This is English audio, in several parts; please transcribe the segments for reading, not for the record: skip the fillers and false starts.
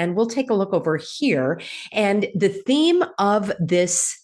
And we'll take a look over here. And the theme of this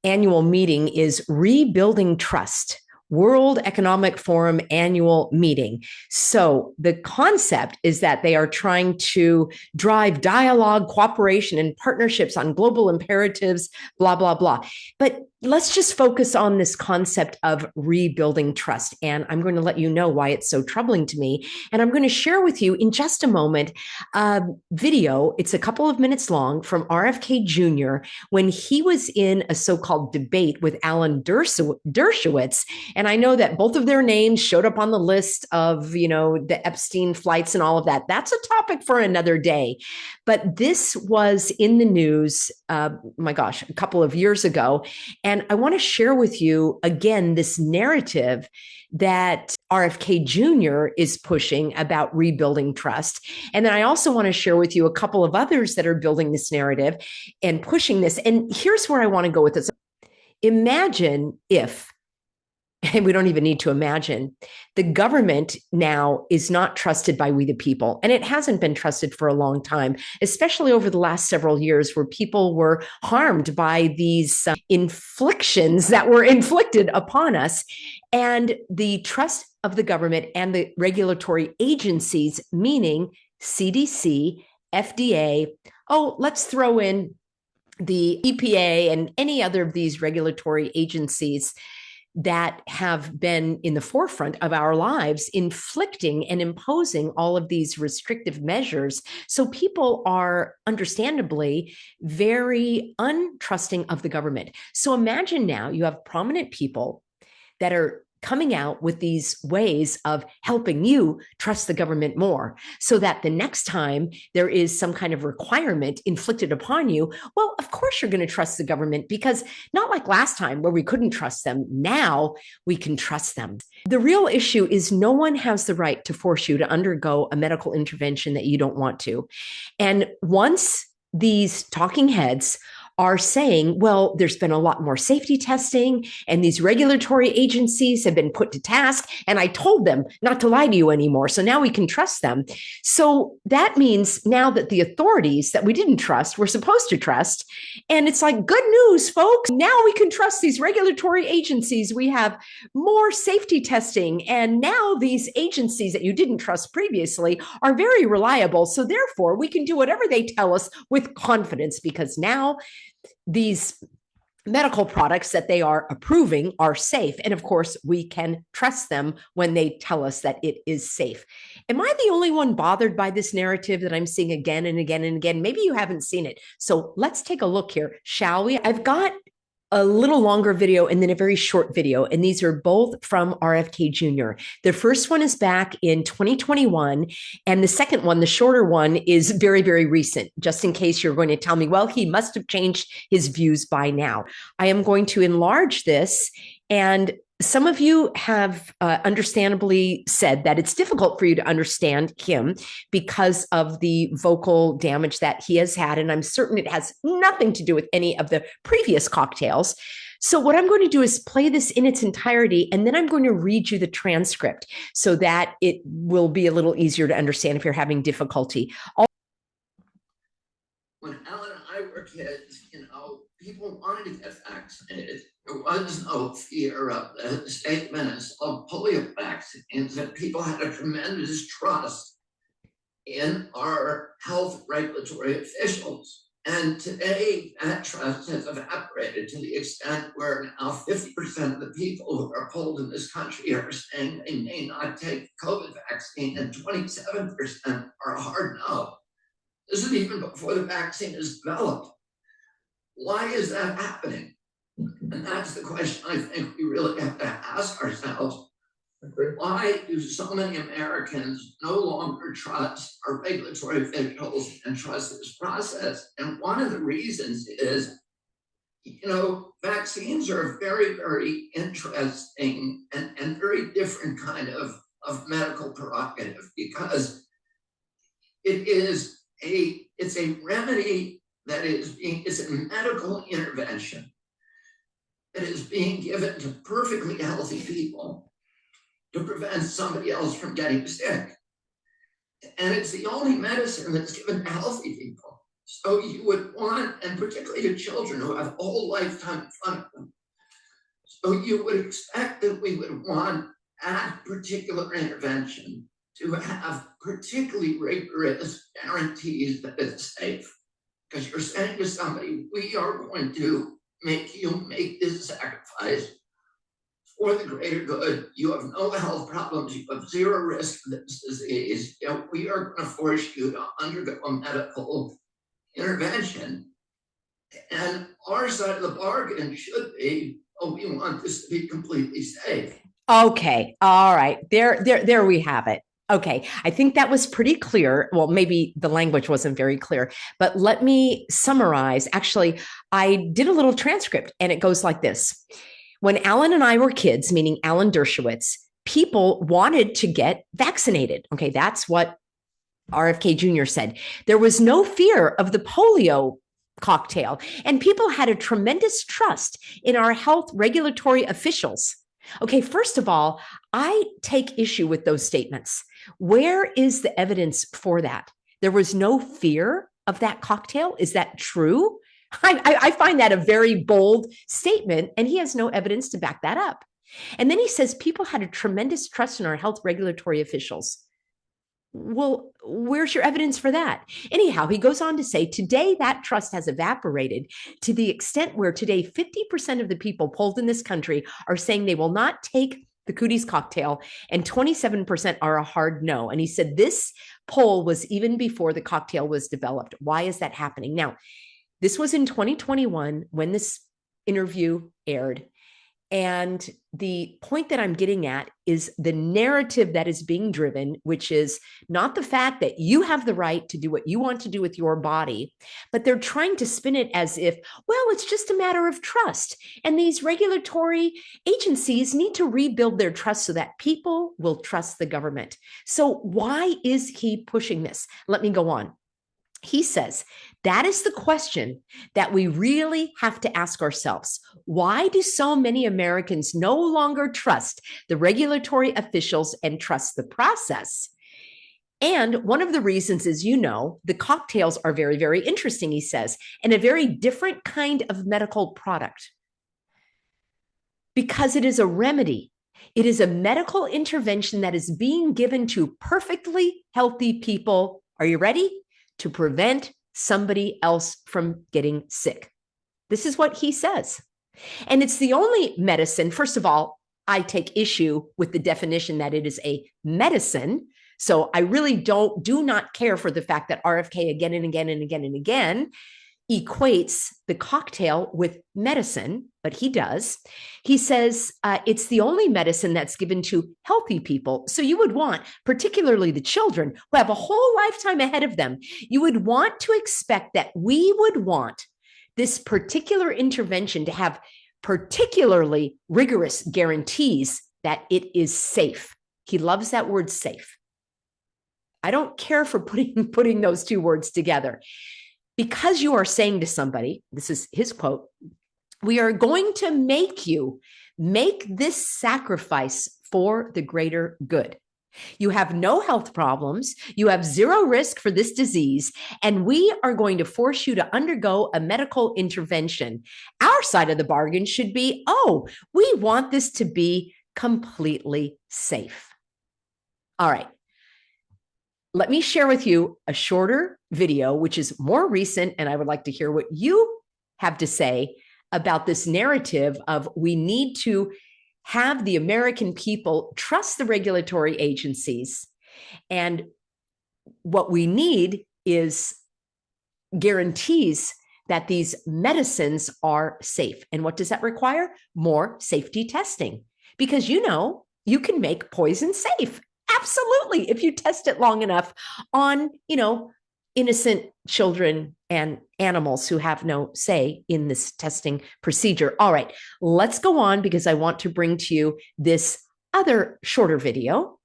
annual meeting is Rebuilding Trust. World Economic Forum annual meeting. So the concept is that they are trying to drive dialogue, cooperation, and partnerships on global imperatives, blah, blah, blah. But let's just focus on this concept of rebuilding trust. And I'm going to let you know why it's so troubling to me. And I'm going to share with you in just a moment a video. It's a couple of minutes long from RFK Jr. when he was in a so-called debate with Alan Dershowitz. And I know that both of their names showed up on the list of, the Epstein flights and all of that. That's a topic for another day. But this was in the news, my gosh, a couple of years ago. And I want to share with you, again, this narrative that RFK Jr. is pushing about rebuilding trust. And then I also want to share with you a couple of others that are building this narrative and pushing this. And here's where I want to go with this. Imagine if, and we don't even need to imagine, the government now is not trusted by we the people. And it hasn't been trusted for a long time, especially over the last several years where people were harmed by these inflictions that were inflicted upon us. And the trust of the government and the regulatory agencies, meaning CDC, FDA, let's throw in the EPA and any other of these regulatory agencies that have been in the forefront of our lives, inflicting and imposing all of these restrictive measures. So people are understandably very untrusting of the government. So imagine now you have prominent people that are coming out with these ways of helping you trust the government more, so that the next time there is some kind of requirement inflicted upon you, well, of course you're going to trust the government, because not like last time where we couldn't trust them. Now we can trust them. The real issue is no one has the right to force you to undergo a medical intervention that you don't want to. And once these talking heads are saying, well, there's been a lot more safety testing and these regulatory agencies have been put to task, and I told them not to lie to you anymore, so now we can trust them. So that means now that the authorities that we didn't trust, we're supposed to trust. And it's like, good news, folks. Now we can trust these regulatory agencies. We have more safety testing. And now these agencies that you didn't trust previously are very reliable. So therefore, we can do whatever they tell us with confidence, because now these medical products that they are approving are safe. And of course, we can trust them when they tell us that it is safe. Am I the only one bothered by this narrative that I'm seeing again and again and again? Maybe you haven't seen it. So let's take a look here, shall we? I've got a little longer video and then a very short video. And these are both from RFK Jr. The first one is back in 2021. And the second one, the shorter one, is very, very recent, just in case you're going to tell me, well, he must have changed his views by now. I am going to enlarge this. And some of you have understandably said that it's difficult for you to understand him because of the vocal damage that he has had. And I'm certain it has nothing to do with any of the previous cocktails. So what I'm going to do is play this in its entirety, and then I'm going to read you the transcript so that it will be a little easier to understand if you're having difficulty. When Alan and I were kids, people wanted to get vaccinated. There was no fear of the statements of polio vaccines, and people had a tremendous trust in our health regulatory officials. And today, that trust has evaporated to the extent where now 50% of the people who are polled in this country are saying they may not take COVID vaccine, and 27% are a hard no. This is even before the vaccine is developed. Why is that happening? And that's the question I think we really have to ask ourselves. Why do so many Americans no longer trust our regulatory officials and trust this process? And one of the reasons is, vaccines are a very, very interesting and very different kind of medical prerogative, because it's a remedy that it's a medical intervention that is being given to perfectly healthy people to prevent somebody else from getting sick. And it's the only medicine that's given to healthy people. So you would want, and particularly to children who have a whole lifetime in front of them, so you would expect that we would want that particular intervention to have particularly rigorous guarantees that it's safe. Because you're saying to somebody, we are going to make you make this sacrifice for the greater good. You have no health problems. You have zero risk of this disease. You know, we are going to force you to undergo a medical intervention. And our side of the bargain should be, oh, we want this to be completely safe. Okay. All right. There we have it. Okay. I think that was pretty clear. Well, maybe the language wasn't very clear, but let me summarize. Actually, I did a little transcript and it goes like this. When Alan and I were kids, meaning Alan Dershowitz, people wanted to get vaccinated. Okay. That's what RFK Jr. said. There was no fear of the polio cocktail, and people had a tremendous trust in our health regulatory officials. Okay, first of all, I take issue with those statements. Where is the evidence for that? There was no fear of that cocktail. Is that true? I find that a very bold statement, and he has no evidence to back that up. And then he says people had a tremendous trust in our health regulatory officials. Well, where's your evidence for that? Anyhow, he goes on to say, today that trust has evaporated to the extent where today 50% of the people polled in this country are saying they will not take the cooties cocktail, and 27% are a hard no. And he said this poll was even before the cocktail was developed. Why is that happening? Now, this was in 2021 when this interview aired. And the point that I'm getting at is the narrative that is being driven, which is not the fact that you have the right to do what you want to do with your body, but they're trying to spin it as if, well, it's just a matter of trust. And these regulatory agencies need to rebuild their trust so that people will trust the government. So why is he pushing this? Let me go on. He says, that is the question that we really have to ask ourselves. Why do so many Americans no longer trust the regulatory officials and trust the process? And one of the reasons is, the cocktails are very, very interesting, he says, and a very different kind of medical product. Because it is a remedy. It is a medical intervention that is being given to perfectly healthy people. Are you ready? To prevent somebody else from getting sick. This is what he says. And it's the only medicine. First of all, I take issue with the definition that it is a medicine. So I really do not care for the fact that RFK again and again and again and again equates the cocktail with medicine, but he does. He says it's the only medicine that's given to healthy people. So you would want, particularly the children who have a whole lifetime ahead of them, you would want to expect that we would want this particular intervention to have particularly rigorous guarantees that it is safe. He loves that word safe. I don't care for putting those two words together. Because you are saying to somebody, this is his quote, we are going to make you make this sacrifice for the greater good. You have no health problems. You have zero risk for this disease. And we are going to force you to undergo a medical intervention. Our side of the bargain should be, oh, we want this to be completely safe. All right. Let me share with you a shorter video, which is more recent, and I would like to hear what you have to say about this narrative of we need to have the American people trust the regulatory agencies. And what we need is guarantees that these medicines are safe. And what does that require? More safety testing. Because you can make poison safe. Absolutely, if you test it long enough on, innocent children and animals who have no say in this testing procedure. All right, let's go on because I want to bring to you this other shorter video.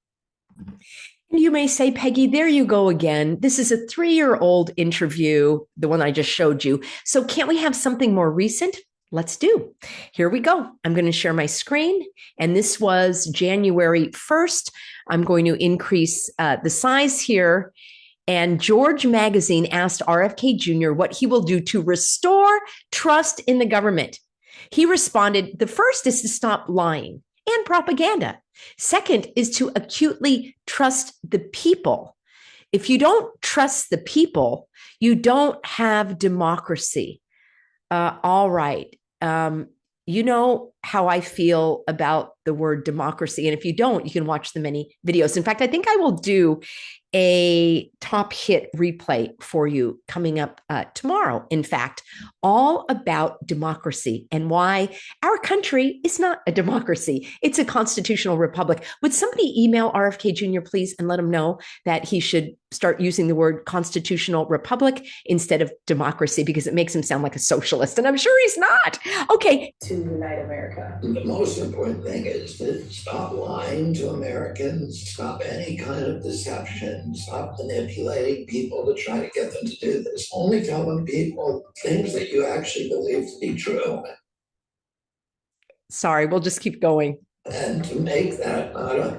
And you may say, Peggy, there you go again. This is a 3-year-old interview, the one I just showed you. So can't we have something more recent? let's do. Here we go. I'm going to share my screen. And this was January 1st. I'm going to increase the size here. And George Magazine asked RFK Jr. what he will do to restore trust in the government. He responded, the first is to stop lying and propaganda. Second is to acutely trust the people. If you don't trust the people, you don't have democracy. All right. You know how I feel about the word democracy. And if you don't, you can watch the many videos. In fact, I think I will do a top hit replay for you coming up tomorrow. In fact, all about democracy and why our country is not a democracy. It's a constitutional republic. Would somebody email RFK Jr., please, and let him know that he should start using the word constitutional republic instead of democracy, because it makes him sound like a socialist. And I'm sure he's not. Okay. To unite America. The most important thing is to stop lying to Americans, stop any kind of deception, stop manipulating people to try to get them to do this. Only telling people things that you actually believe to be true. Sorry, we'll just keep going. And to make that not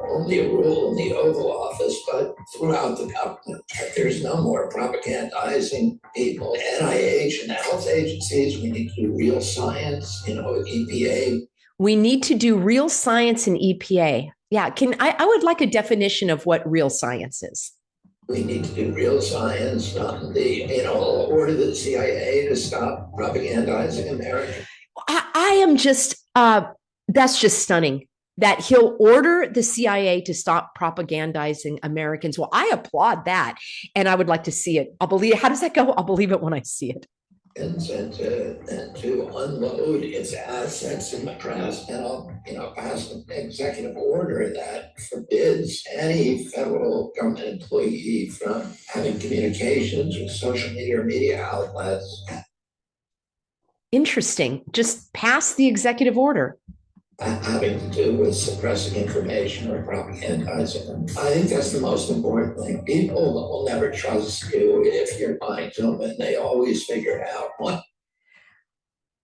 only a rule in the Oval Office, but throughout the government. There's no more propagandizing people. NIH and health agencies, we need to do real science, EPA. We need to do real science in EPA. Yeah, I would like a definition of what real science is. We need to do real science, order the CIA to stop propagandizing America. I am just, that's just stunning that he'll order the CIA to stop propagandizing Americans. Well, I applaud that. And I would like to see it. I'll believe it. How does that go? I'll believe it when I see it. And to unload its assets in the press, and I'll pass an executive order that forbids any federal government employee from having communications with social media or media outlets. Interesting. Just pass the executive order. Having to do with suppressing information or propagandizing them. I think that's the most important thing. People will never trust you if you're lying to them, and they always figure out what.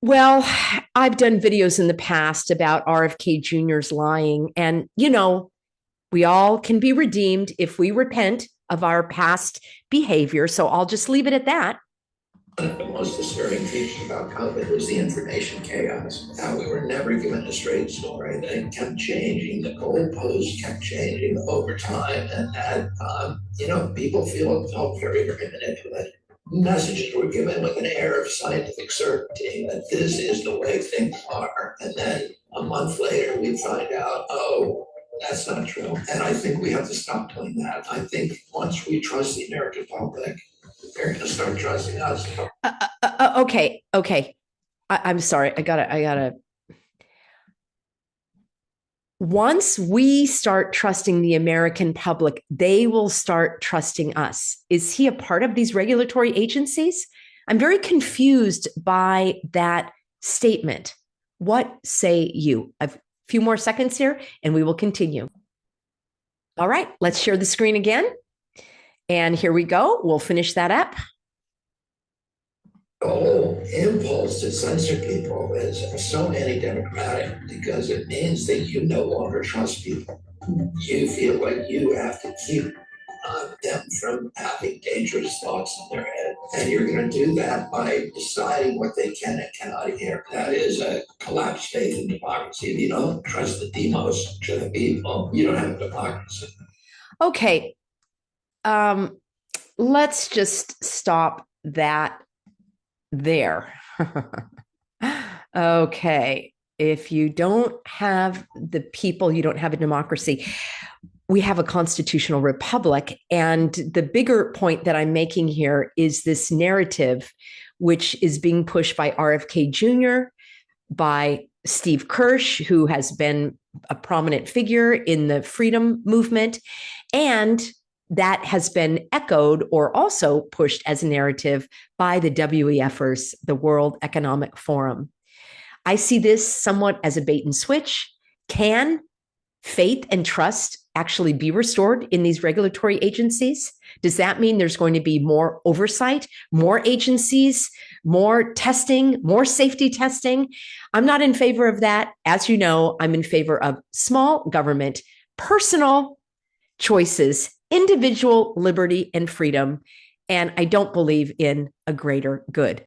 Well, I've done videos in the past about RFK Jr.'s lying, and we all can be redeemed if we repent of our past behavior. So I'll just leave it at that. The most disturbing feature about COVID was the information chaos. How we were never given a straight story. They kept changing. The goalposts kept changing over time. And that, people felt very, very manipulated. Messages were given with an air of scientific certainty that this is the way things are. And then a month later, we find out, oh, that's not true. And I think we have to stop doing that. I think once we trust the American public, they're going to start trusting us. Okay. I'm sorry. I gotta. Once we start trusting the American public, they will start trusting us. Is he a part of these regulatory agencies? I'm very confused by that statement. What say you? A few more seconds here and we will continue. All right, let's share the screen again. And here we go. We'll finish that up. The whole impulse to censor people is so anti-democratic because it means that you no longer trust people. You feel like you have to keep them from having dangerous thoughts in their head. And you're going to do that by deciding what they can and cannot hear. That is a collapsed faith in democracy. If you don't trust the demos to the people, you don't have a democracy. Okay. Let's just stop that there. Okay. If you don't have the people, you don't have a democracy. We have a constitutional republic. And the bigger point that I'm making here is this narrative, which is being pushed by RFK Jr., by Steve Kirsch, who has been a prominent figure in the freedom movement, and that has been echoed or also pushed as a narrative by the WEFers, the World Economic Forum. I see this somewhat as a bait and switch. Can faith and trust actually be restored in these regulatory agencies? Does that mean there's going to be more oversight, more agencies, more testing, more safety testing? I'm not in favor of that. As you know, I'm in favor of small government, personal choices, individual liberty and freedom. And I don't believe in a greater good.